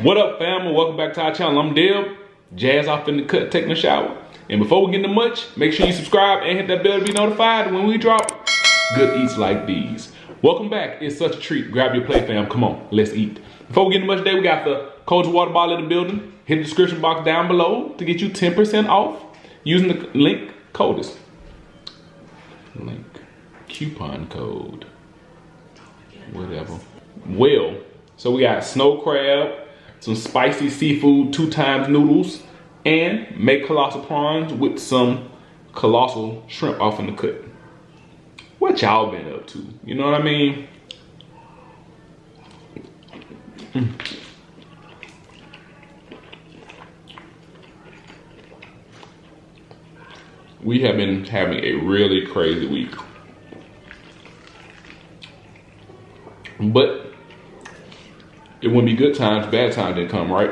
What up, family? Welcome back to our channel. I'm Deb. Jazz off in the cut, taking a shower. And before we get into much, make sure you subscribe and hit that bell to be notified when we drop good eats like these. Welcome back. It's such a treat. Grab your plate, fam. Come on, let's eat. Before we get into much today, we got the cold water bottle in the building. Hit the description box down below to get you 10% off using the link CODES. Link, coupon code, whatever. Well, so we got snow crab, some spicy seafood 2x noodles, and make colossal prawns with some colossal shrimp off in the cut. What y'all been up to? You know what I mean? We have been having a really crazy week. But it wouldn't be good times, bad times didn't come, right?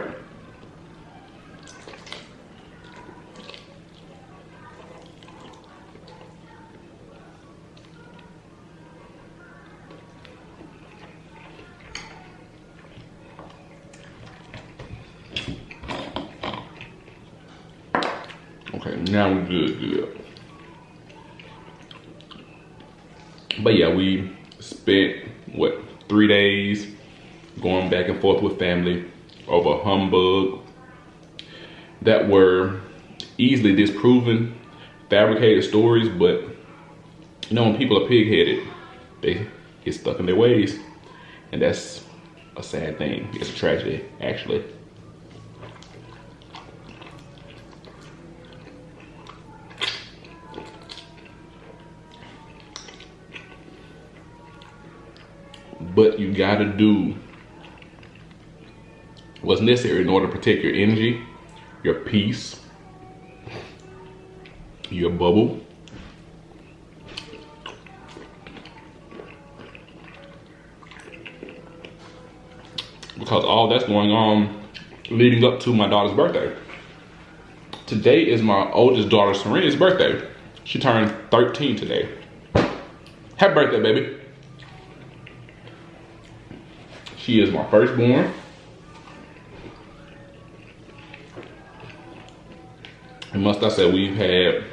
Okay, now we're good. But yeah, we spent, what, 3 days going back and forth with family over humbug that were easily disproven, fabricated stories. But you know, when people are pig-headed, they get stuck in their ways, and that's a sad thing. It's a tragedy, actually. But you gotta do what's necessary in order to protect your energy, your peace, your bubble. Because all that's going on leading up to my daughter's birthday. Today is my oldest daughter, Serena's birthday. She turned 13 today. Happy birthday, baby. She is my firstborn. And must I say, we've had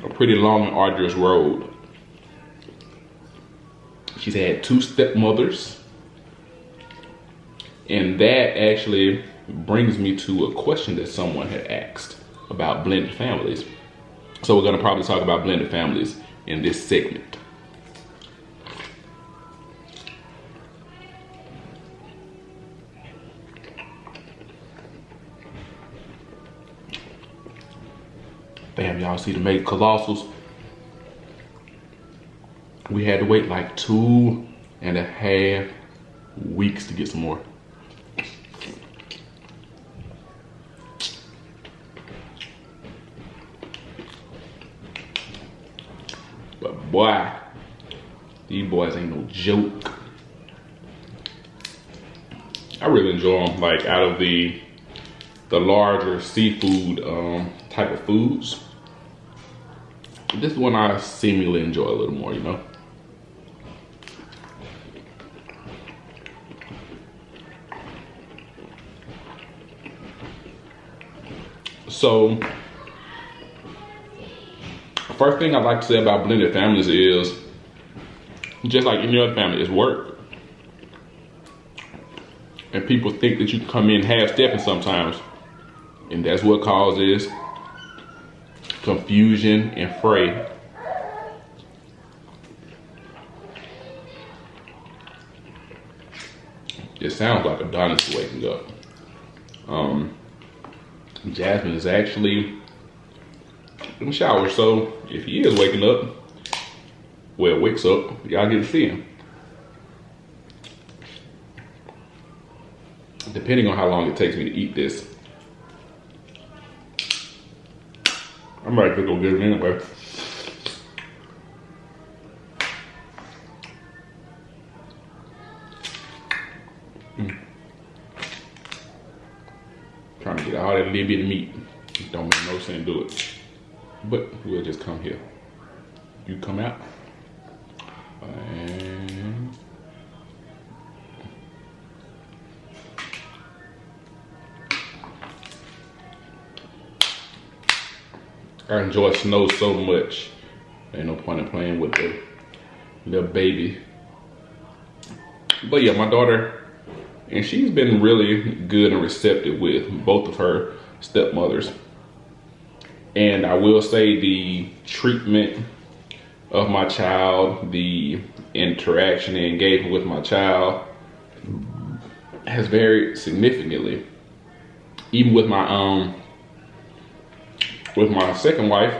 a pretty long and arduous road. She's had 2 stepmothers. And that actually brings me to a question that someone had asked about blended families. So we're gonna probably talk about blended families in this segment. Damn, y'all see the mega colossals? We had to wait like 2.5 weeks to get some more. But boy, these boys ain't no joke. I really enjoy them. Like, out of the larger seafood type of foods, this is one I seemingly enjoy a little more, you know? So, first thing I'd like to say about blended families is, just like any other family, it's work. And people think that you can come in half-stepping sometimes, and that's what causes confusion and fray. It sounds like Adonis waking up. Jasmine is actually in the shower, so if he is waking up, well, wakes up, y'all get to see him. Depending on how long it takes me to eat this, I'm ready to go get it anyway. Trying to get all that little bit of meat. Don't make no sense do it. But we'll just come here. You come out. And I enjoy snow so much. Ain't no point in playing with the little baby. But yeah, my daughter, and she's been really good and receptive with both of her stepmothers. And I will say the treatment of my child, the interaction and engagement with my child has varied significantly. Even with my second wife,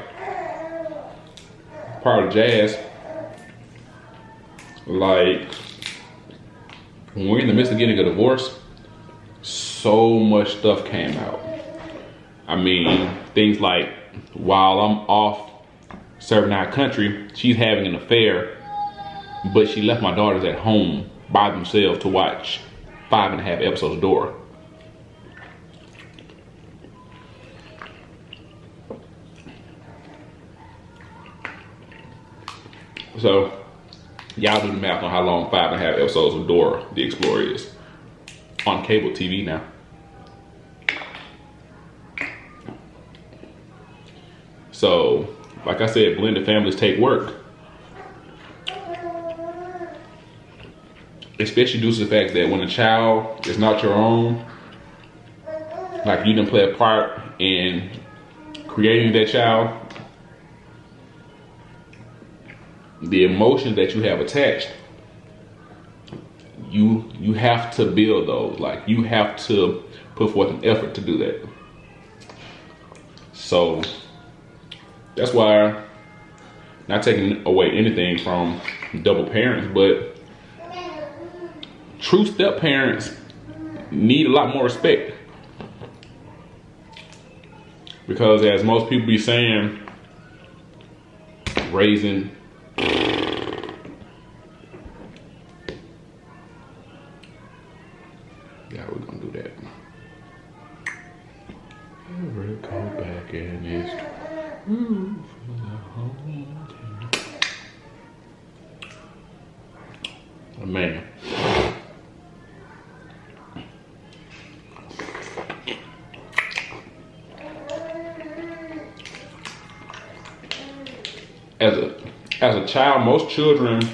part of Jazz, like when we're in the midst of getting a divorce, so much stuff came out. I mean, things like while I'm off serving our country, she's having an affair, but she left my daughters at home by themselves to watch 5.5 episodes of Dora. So, y'all do the math on how long 5.5 episodes of Dora the Explorer is on cable TV now. So, like I said, blended families take work. Especially due to the fact that when a child is not your own, like you didn't play a part in creating that child, the emotions that you have attached, you have to build those. Like you have to put forth an effort to do that. So that's why, not taking away anything from double parents, but true step parents need a lot more respect. Because as most people be saying, raising we're gonna do that. Ever go back and it's true for the whole team. Man. As a child, most children,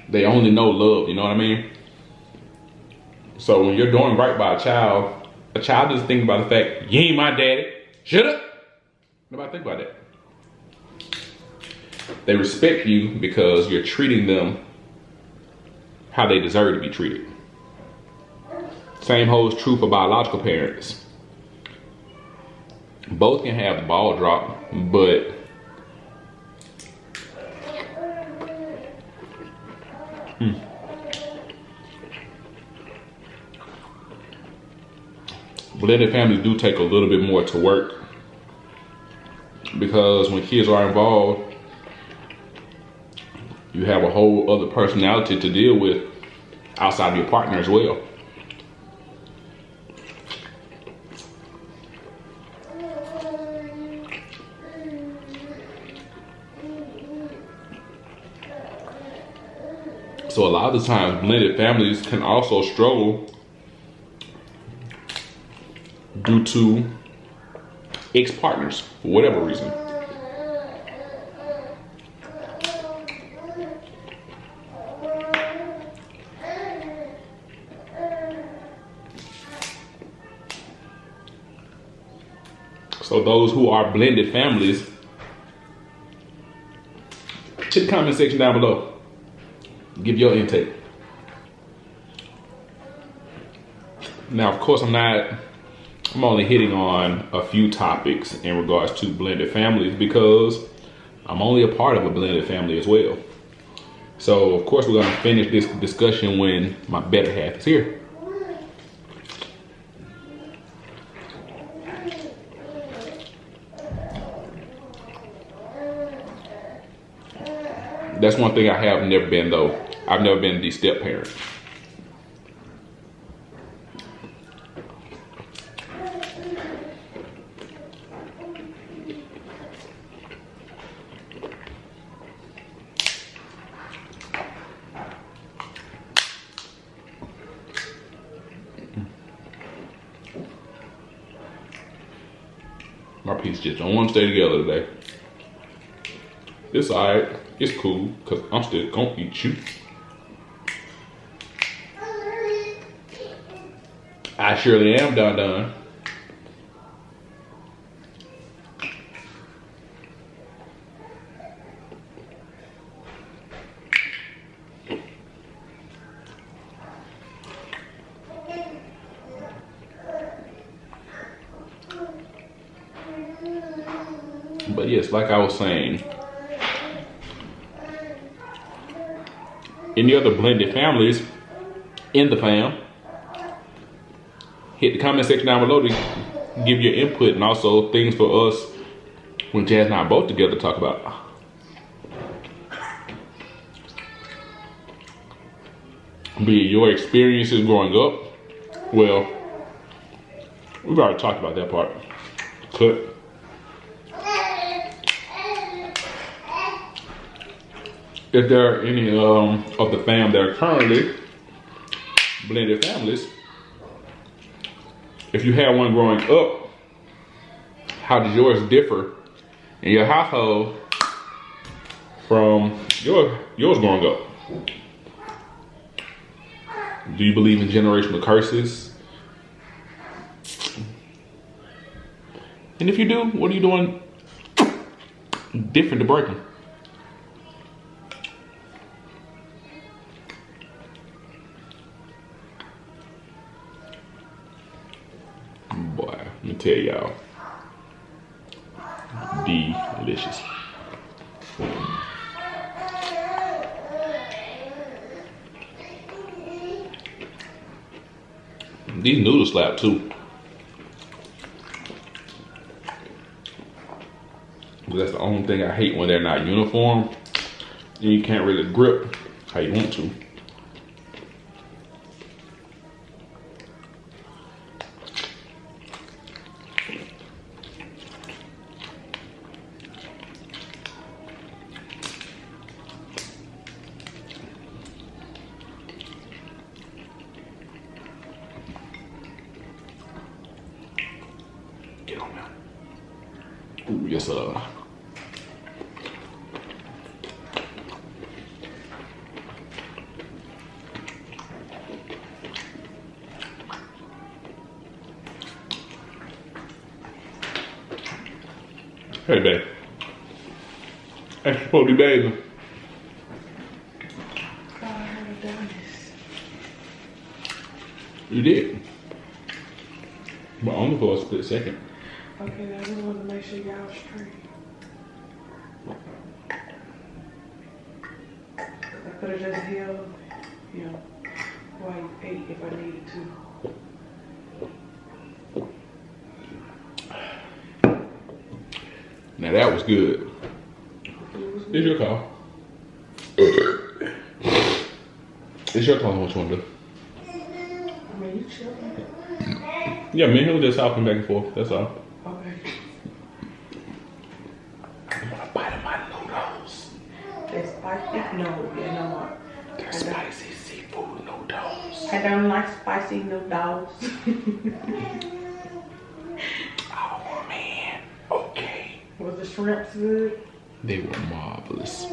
they only know love, you know what I mean? So when you're doing right by a child doesn't think about the fact, you ain't my daddy, shut up. Nobody think about that. They respect you because you're treating them how they deserve to be treated. Same holds true for biological parents. Both can have the ball drop, but blended families do take a little bit more to work, because when kids are involved, you have a whole other personality to deal with outside of your partner as well. So a lot of the times, blended families can also struggle due to ex-partners for whatever reason. So those who are blended families, check the comment section down below. Give your intake. Now, of course, I'm only hitting on a few topics in regards to blended families because I'm only a part of a blended family as well. So, of course, we're going to finish this discussion when my better half is here. That's one thing I have never been, though. I've never been the step parent. our pieces just don't want to stay together today. It's alright. It's cool, because I'm still gonna eat you. I surely am done. But yes, like I was saying, any other blended families in the fam, hit the comment section down below to give your input and also things for us when Jazz and I are both together to talk about. Be it your experiences growing up. Well, we've already talked about that part. Cut. If there are any of the fam that are currently blended families, if you had one growing up, how does yours differ in your household from yours growing up? Do you believe in generational curses? And if you do, what are you doing different to break them? Boy, let me tell y'all, delicious. These noodles slap too. That's the only thing I hate when they're not uniform. And you can't really grip how you want to. Get on now. Ooh, yes, Hey, babe. I'm supposed to be bathing. I haven't done this. You did. But only for a split second. Okay, I just want to make sure y'all straight. I could have just held, you know, while you ate if I needed to. Now that was good. It's your call. It's your call. What you want to do? I mean, you chilling. Yeah, me and him just talking back and forth. That's all. Okay. I want a bite of my noodles. They're spicy? No, you know what? They're spicy seafood noodles. I don't like spicy noodles. Oh man. Okay. Was the shrimps good? They were marvelous.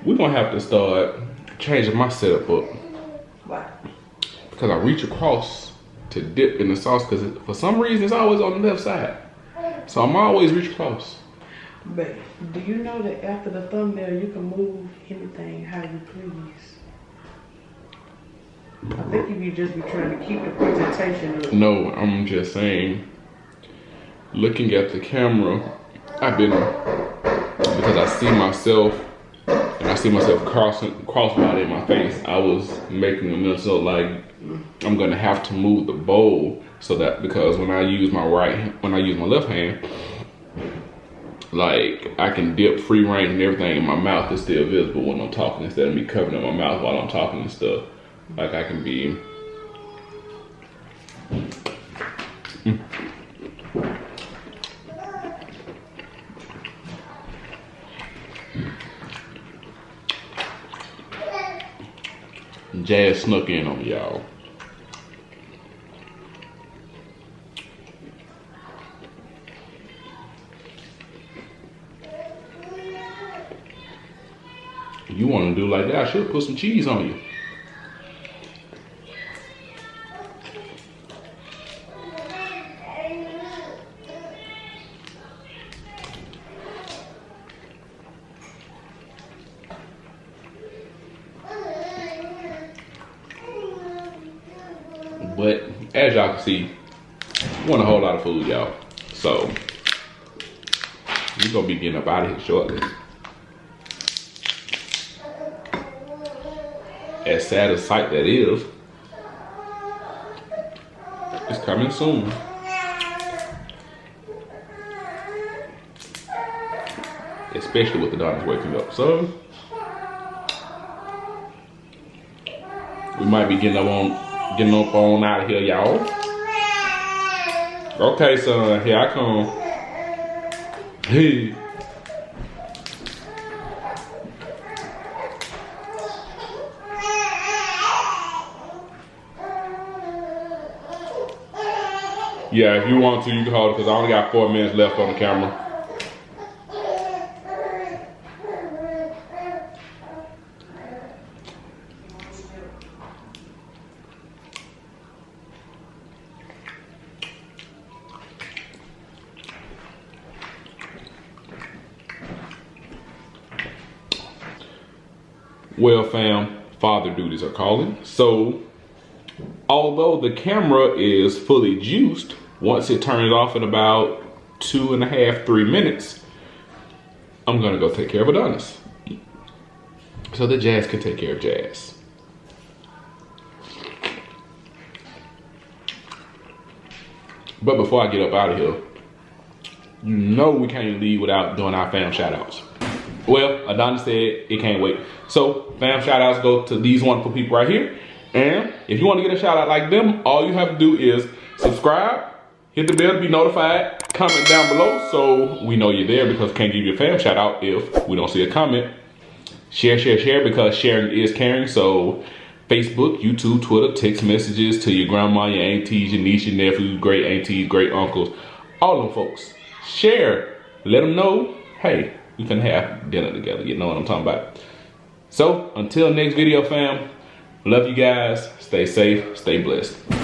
We're gonna have to start changing my setup up. Why? Because I reach across to dip in the sauce because for some reason it's always on the left side. So I'm always reach across. But do you know that after the thumbnail you can move anything how you please? I think if you just be trying to keep the presentation up. No, I'm just saying, looking at the camera, I've been, because I see myself, and I see myself crossbody in my face, I was making a mental like, I'm gonna have to move the bowl so that, because when I use my left hand, like I can dip free range and everything and my mouth is still visible when I'm talking instead of me covering up my mouth while I'm talking and stuff. Like I can be, Jazz snuck in on y'all. You want to do like that, I should put some cheese on you. But as y'all can see, we want a whole lot of food, y'all. So we're gonna be getting up out of here shortly. As sad a sight that is, it's coming soon. Especially with the daughters waking up. So we might be getting up on out of here, y'all. Okay, son, here I come. Hey. Yeah, if you want to, you can hold it because I only got 4 minutes left on the camera. Well, fam, father duties are calling. So, although the camera is fully juiced, once it turns off in about 2.5, 3 minutes, I'm gonna go take care of Adonis. So that Jazz can take care of Jazz. But before I get up out of here, you know we can't leave without doing our fam shout outs. Well, Adonis said it can't wait. So fam shout outs go to these wonderful people right here. And if you want to get a shout out like them, all you have to do is subscribe, hit the bell to be notified, comment down below so we know you're there, because we can't give you a fam shout out if we don't see a comment. Share, share, share, because sharing is caring. So Facebook, YouTube, Twitter, text messages to your grandma, your aunties, your niece, your nephews, great aunties, great uncles, all them folks. Share, let them know, hey, we can have dinner together, you know what I'm talking about. So until next video, fam, love you guys, stay safe, stay blessed.